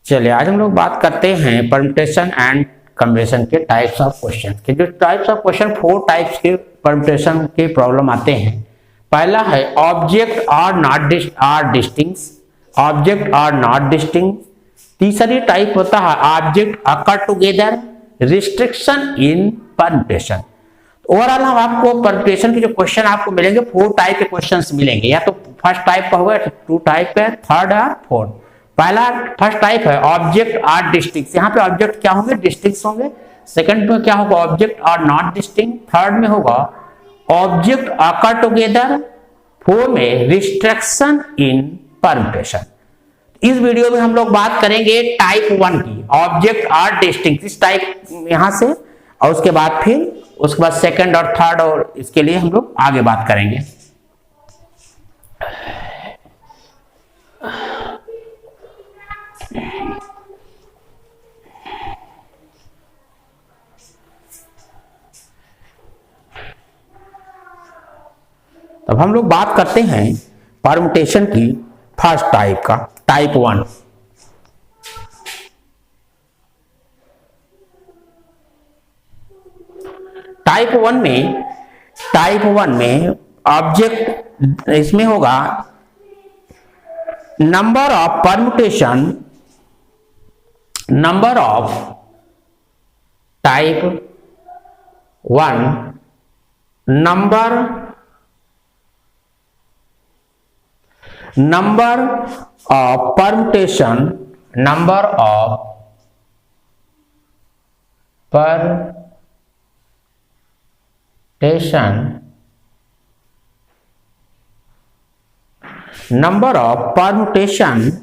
चलिए आज हम लोग बात करते हैं परम्यूटेशन एंड कॉम्बिनेशन के टाइप्स ऑफ क्वेश्चन के। जो टाइप्स ऑफ क्वेश्चन 4 टाइप्स के परम्यूटेशन के प्रॉब्लम आते हैं। पहला है object are distinct, object are not distinct. तीसरी टाइप होता है object occur together, restriction in permutation. Overall हम आपको परम्यूटेशन के जो क्वेश्चन आपको मिलेंगे 4 टाइप के क्वेश्चंस मिलेंगे, या तो फर्स्ट टाइप का होगा, 2 टाइप का, थर्ड है, फोर्थ। पहला फर्स्ट टाइप है ऑब्जेक्ट आर डिस्टिंक्ट। यहाँ पे ऑब्जेक्ट क्या होंगे? डिस्टिंक्ट होंगे। सेकंड में क्या होगा? Object are not distinct. Third में होगा ऑब्जेक्ट अकर टुगेदर। फोर्थ में रिस्ट्रिक्शन इन परम्यूटेशन। इस वीडियो में हम लोग बात करेंगे टाइप 1 की, ऑब्जेक्ट आर डिस्टिंक्ट, इस टाइप यहां से, और उसके बाद सेकंड और थर्ड, और इसके लिए हम लोग आगे बात करेंगे। तब हम लोग बात करते हैं परम्यूटेशन की फर्स्ट टाइप का, टाइप 1। टाइप 1 में ऑब्जेक्ट इसमें होगा number of permutation, number of type 1, number of permutation, number of permutation, number of permutation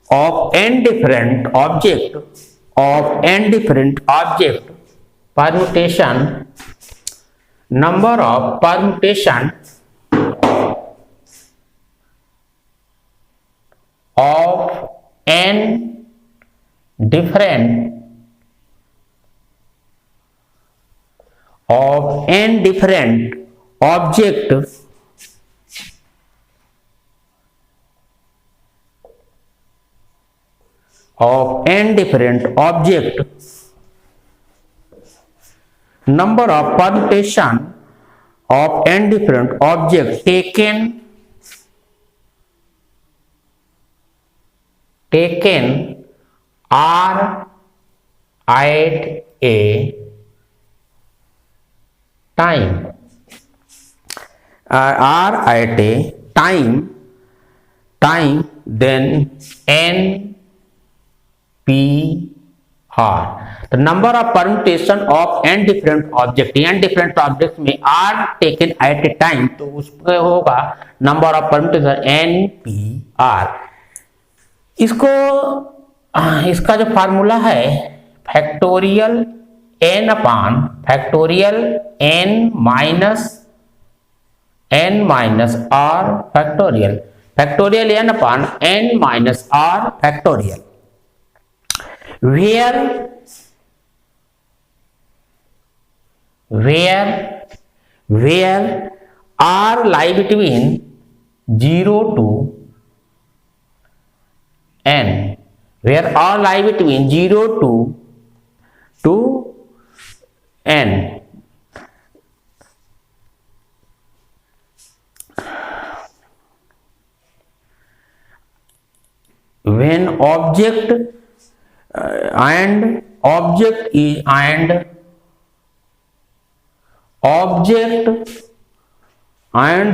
of n different object, permutation, number of permutation of n different object number of permutation of n different object taken are at a time, then n p r। the number of permutation of n different object, n different objects में are taken at a time, तो उसमें होगा number of permutation n p r। इसका जो formula है factorial n upon factorial n minus r factorial, factorial n upon n minus r factorial, where r lie between 0 to n, where r lie between 0 to n। when object and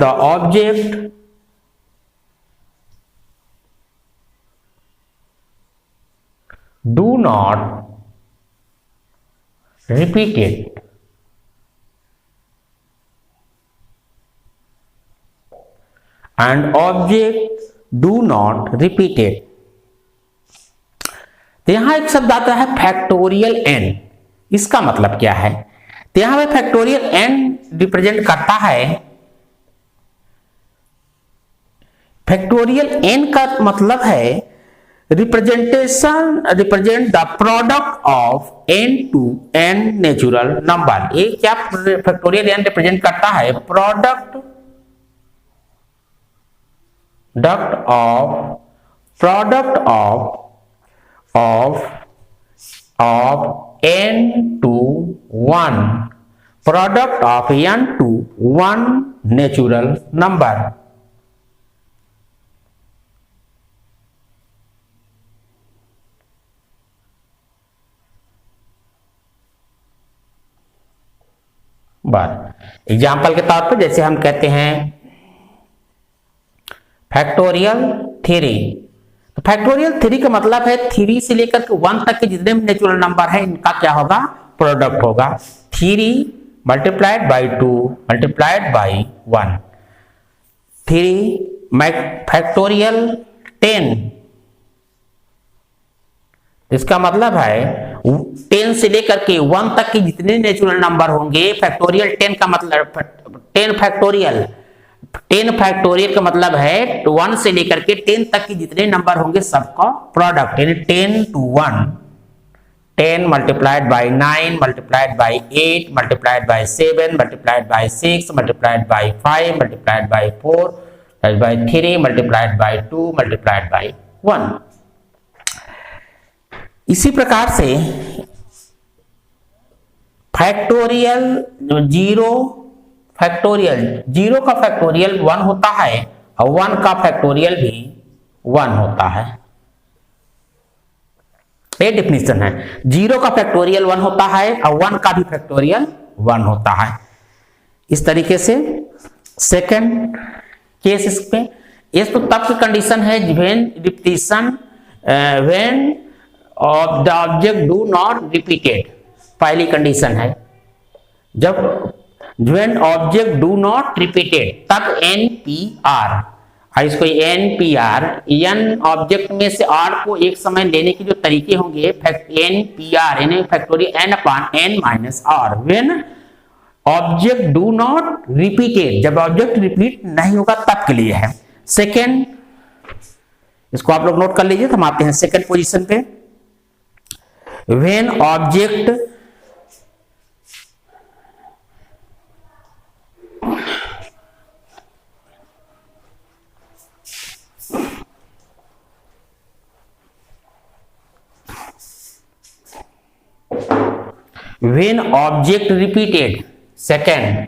the object do not repeat it, and object do not repeat it। तो यहां एक शब्द आता है factorial n। इसका मतलब क्या है? तो यहां पे फैक्टोरियल n रिप्रेजेंट करता है, फैक्टोरियल n का मतलब है represent the product of n to n natural number. ये क्या फैक्टोरियल n रिप्रेजेंट करता है? Product product of of n to 1, product of n to 1 natural number. बात एग्जाम्पल के तौर पे जैसे हम कहते हैं फैक्टोरियल 3, तो फैक्टोरियल 3 का मतलब है 3 से लेकर के 1 तक के जितने भी नेचुरल नंबर है इनका क्या होगा, प्रोडक्ट होगा। 3 multiplied by 2 multiplied by 1। 3 factorial 10, इसका मतलब है 10 से लेकर के 1 तक के जितने नेचुरल नंबर होंगे, फैक्टोरियल 10 का मतलब 10 फैक्टोरियल का मतलब है 1 से लेकर के 10 तक के जितने नंबर होंगे सबका प्रोडक्ट, यानी 10 to 1। 10 multiplied by 9 multiplied by 8 multiplied by 7 multiplied by 6 multiplied by 5 multiplied by 4 by 3 multiplied by 2 multiplied by 1। इसी प्रकार से फैक्टोरियल 0 का फैक्टोरियल 1 होता है और 1 का फैक्टोरियल भी 1 होता है। ये डेफिनेशन है, 0 का फैक्टोरियल 1 होता है और 1 का भी फैक्टोरियल 1 होता है। इस तरीके से सेकंड केस इसमें ये तो तब की कंडीशन है when repetition when of the object do not repeated, पहली कंडीशन है। जब when object do not repeated तब NPR, इसको NPR n ऑब्जेक्ट में से r को एक समय लेने के जो तरीके होंगे NPR यानी factorial n upon n minus r। When object do not repeated, जब ऑब्जेक्ट रिपीट नहीं होगा तब के लिए है। सेकेंड, इसको आप लोग नोट कर लीजिए। हम आते हैं सेकेंड पोजीशन पे। When object repeated, second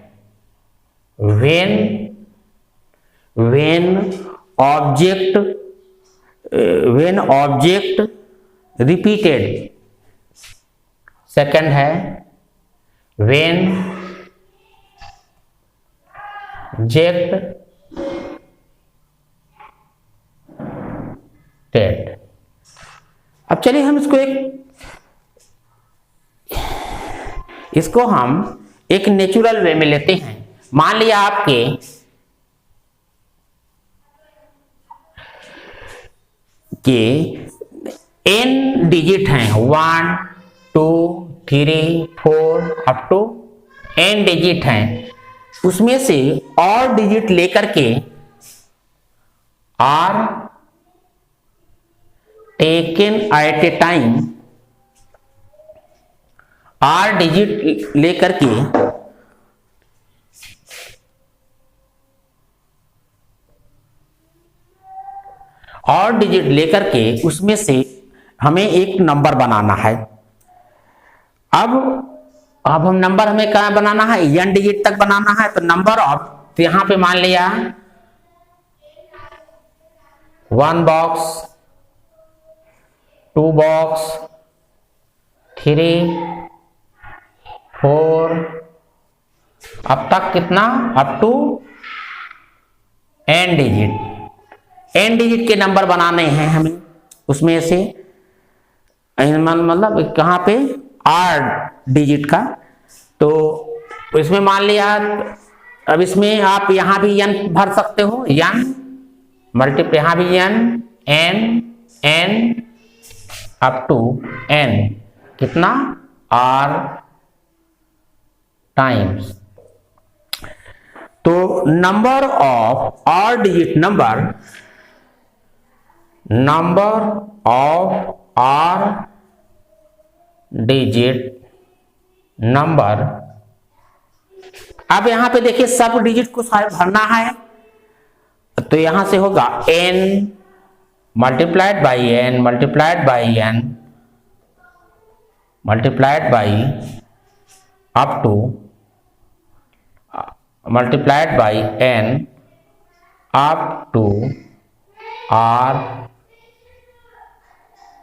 when object repeated, second है when object टेड। अब चलिए हम इसको हम एक नेचुरल वे में लेते हैं। मान लिया आपके कि n डिजिट हैं, 1 2 3 4 अप टू n डिजिट हैं, उसमें से और डिजिट लेकर के r taken at a time, r digit लेकर के उसमें से हमें एक नंबर बनाना है। अब हम नंबर हमें कहाँ बनाना है, n डिजिट तक बनाना है। तो नंबर ऑफ, तो यहां पे मान लिया 1 बॉक्स 2 बॉक्स 3 4 अब तक कितना, up to n digit. n digit के नंबर बनाने हैं हमें, उसमें से मतलब कहाँ पे r डिजिट का। तो इसमें मान लिया, अब इसमें आप यहां भी n भर सकते हो, n मल्टीप्लाई, यहां भी n अप टू n, कितना r टाइम्स। तो number of r digit number अब यहां पे देखिए सब डिजिट को सारे भरना है। तो यहां से होगा n multiplied by n multiplied by n multiplied by up to multiplied by n up to r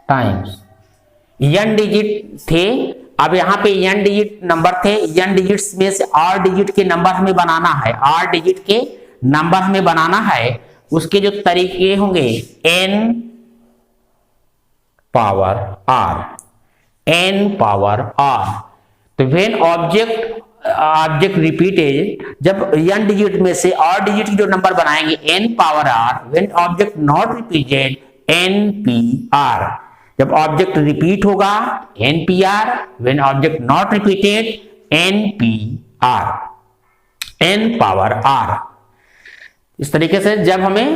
times n digit थे। अब यहाँ पे n डिजिट नंबर थे, n डिजिट्स में से r डिजिट के नंबर हमें बनाना है, r डिजिट के नंबर हमें बनाना है। उसके जो तरीके होंगे n power r, n power r। तो व्हेन ऑब्जेक्ट रिपीटेड, जब n डिजिट में से r डिजिट की जो नंबर बनाएंगे n power r, when object not repeated npr। जब ऑब्जेक्ट रिपीट होगा npr, when object not repeated npr, n power r। इस तरीके से जब हमें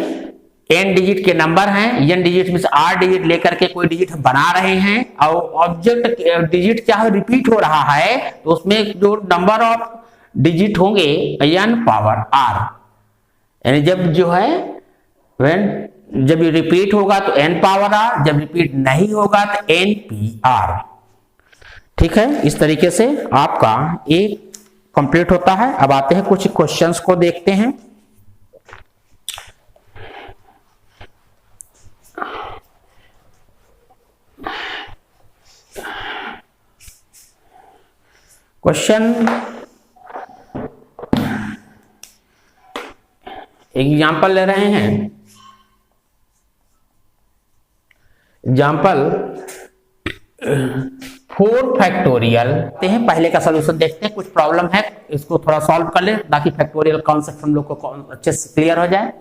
n डिजिट के नंबर हैं, n डिजिट में से r डिजिट लेकर के कोई डिजिट हम बना रहे हैं और ऑब्जेक्ट डिजिट क्या है, रिपीट हो रहा है, तो उसमें जो नंबर ऑफ डिजिट होंगे n पावर r। यानी जब जो है जब ये रिपीट होगा तो n पावर r, जब रिपीट नहीं होगा तो npr। ठीक है, इस तरीके से आपका ये कंप्लीट होता है। अब आते हैं कुछ क्वेश्चंस को देखते हैं। क्वेश्चन एग्जाम्पल ले रहे हैं। एग्जाम्पल 4 फैक्टोरियल हैं। पहले का सॉल्यूशन देखते हैं, कुछ प्रॉब्लम है इसको थोड़ा सॉल्व कर ले ताकि फैक्टोरियल कॉन्सेप्ट हम लोग को अच्छे से क्लियर हो जाए।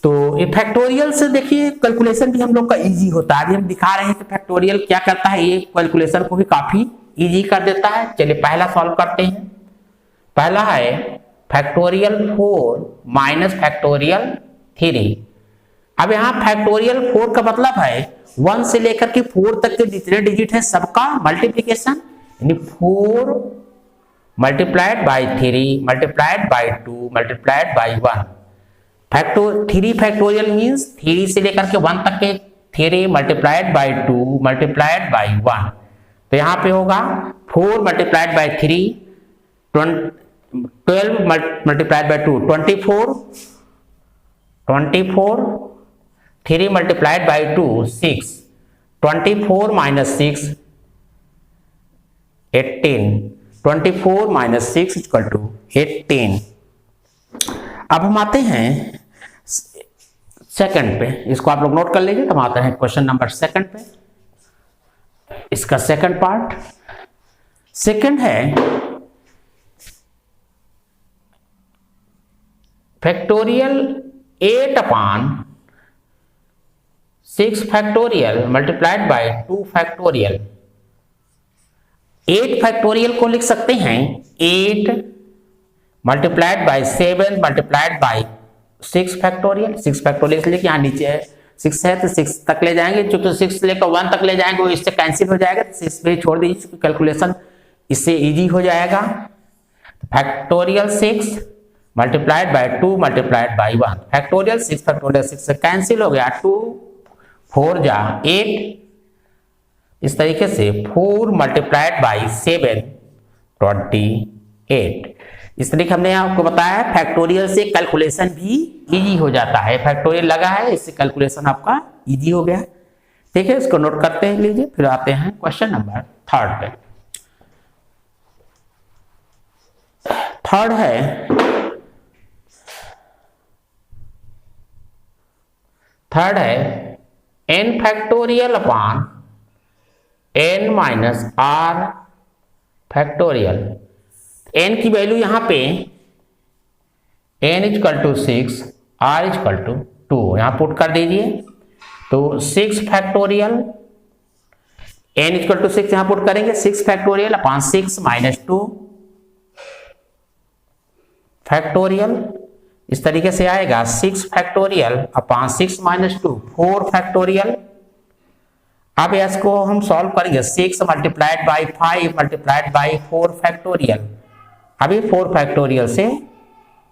तो ये फैक्टोरियल से देखिए कैलकुलेशन भी हम लोग का इजी होता है। अभी हम दिखा रहे हैं कि फैक्टोरियल क्या करता है, ये कैलकुलेशन को भी काफी इजी कर देता है। चलिए पहला सॉल्व करते हैं। पहला है फैक्टोरियल 4 माइनस फैक्टोरियल 3। अब यहाँ फैक्टोरियल 4 का मतलब है 1 से लेकर के 4 तक के जितने डिजिट है सबका मल्टीप्लीकेशन, यानी 4 multiplied by 3 multiplied by 2 multiplied by 1। 3 factorial means 3 से लेकर के 1 तक के 3 मल्टीप्लाइड बाई 2 मल्टीप्लाइड बाई 1। तो यहाँ पे होगा 4 multiplied by 3 12 multiplied by 2 24 3 multiplied by 2 6 24 minus 6 18 24 minus 6 equal to 18। अब हम आते हैं सेकंड पे, इसको आप लोग नोट कर लीजिए। तो हम आते हैं क्वेश्चन नंबर सेकंड पे। इसका सेकंड पार्ट सेकंड है factorial 8 upon 6 factorial multiplied by 2 factorial. 8 factorial को लिख सकते हैं 8 multiplied by 7 multiplied by 6 factorial. 6 factorial इसलिए कि यहाँ नीचे है 6 है तो 6 तक ले जाएंगे, क्योंकि 6 से लेकर 1 तक ले जाएंगे वो इससे कैंसिल हो जाएगा, तो 6 पे छोड़ दीजिए, कैलकुलेशन इससे इजी हो जाएगा। Factorial 6 multiplied by 2 multiplied by 1। Factorial 6 factorial 6 से कैंसिल हो गया, 2 4 जा 8। इस तरीके से 4 मल्टीप्लाइड बाई 7 28। इस तरीके हमने आपको बताया फैक्टोरियल से कैलकुलेशन भी इजी हो जाता है। फैक्टोरियल लगा है, इससे कैलकुलेशन आपका इजी हो गया। ठीक है, इसको नोट करते हैं लीजिए। फिर आते हैं क्वेश्चन नंबर थर्ड पे। थर्ड है n factorial upon n minus r factorial. n की वैल्यू यहां पे n equal to 6 r equal to 2 यहां पुट कर दीजिए। तो 6 फैक्टोरियल n इक्वल टू 6 यहां पुट करेंगे, 6 फैक्टोरियल अपॉन 6 माइनस 2 फैक्टोरियल। इस तरीके से आएगा 6 फैक्टोरियल अपॉन 6 माइनस 2 4 फैक्टोरियल। अब इसको हम सॉल्व करेंगे 6 multiplied by 5 multiplied by 4 factorial. अभी 4 फैक्टोरियल से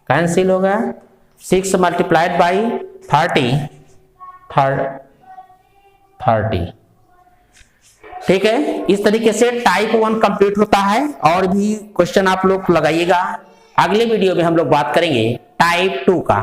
कैंसिल हो गया। 6 मल्टीप्लाइड बाई 30 ठीक है, इस तरीके से टाइप 1 कंप्लीट होता है। और भी क्वेश्चन आप लोग लगाइएगा। अगले वीडियो में हम लोग बात करेंगे टाइप 2 का।